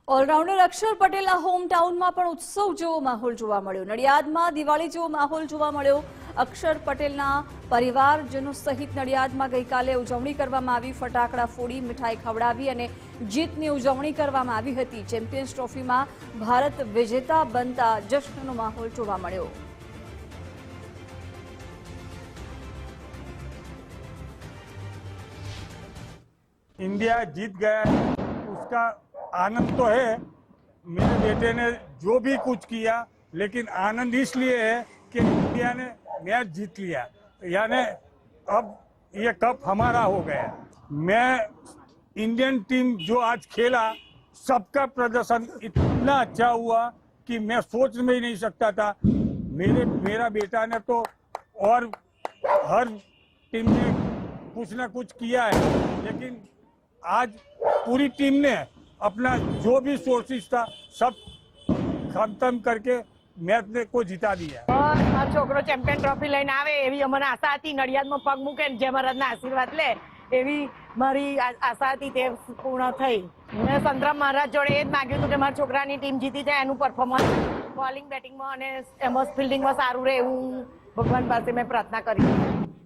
Allrounder અક્ષર પટેલના home ટાઉનમાં પણ ઉત્સવ જેવો માહોલ જોવા મળ્યો। નડિયાદમાં દિવાળી જેવો માહોલ જોવા મળ્યો। અક્ષર પટેલના પરિવારજનો સહિત નડિયાદમાં ગઈકાલે ઉજવણી કરવામાં આવી। ફટાકડા ફોડી મીઠાઈ ખવડાવી અને જીતની ઉજવણી કરવામાં આવી હતી। ચેમ્પિયન્સ ટ્રોફીમાં ભારત વિજેતા બનતા જશ્નનો માહોલ જોવા મળ્યો। इंडिया जीत गया उसका आनंद तो है। मेरे बेटे ने जो भी कुछ किया, लेकिन आनंद इसलिए है कि इंडिया ने मैच जीत लिया, यानी अब ये कप हमारा हो गया। मैं इंडियन टीम जो आज खेला, सबका प्रदर्शन इतना अच्छा हुआ कि मैं सोच में ही नहीं सकता था। मेरा बेटा ने तो और हर टीम ने कुछ ना कुछ किया है, लेकिन आज पूरी टीम ने अपना जो भी सोर्सेस था सब खत्म करके मैच ने को जीता दिया। મારો છોકરો ચેમ્પિયન ટ્રોફી લઈને આવે એવી અમને આશા હતી। નડિયાદમાં પગ મૂકે ને જય મહારાજના આશીર્વાદ લે એવી મારી આશા હતી, તે પૂર્ણ થઈ। મેં સંતરામ મહારાજ જોડે એ જ માગ્યું હતું કે મારા છોકરાની ટીમ જીતી જાય, એનું પરફોર્મન્સ બોલિંગ બેટિંગમાં અને એમાં ફિલ્ડિંગમાં સારું રહે, એવું ભગવાન પાસે મેં પ્રાર્થના કરી।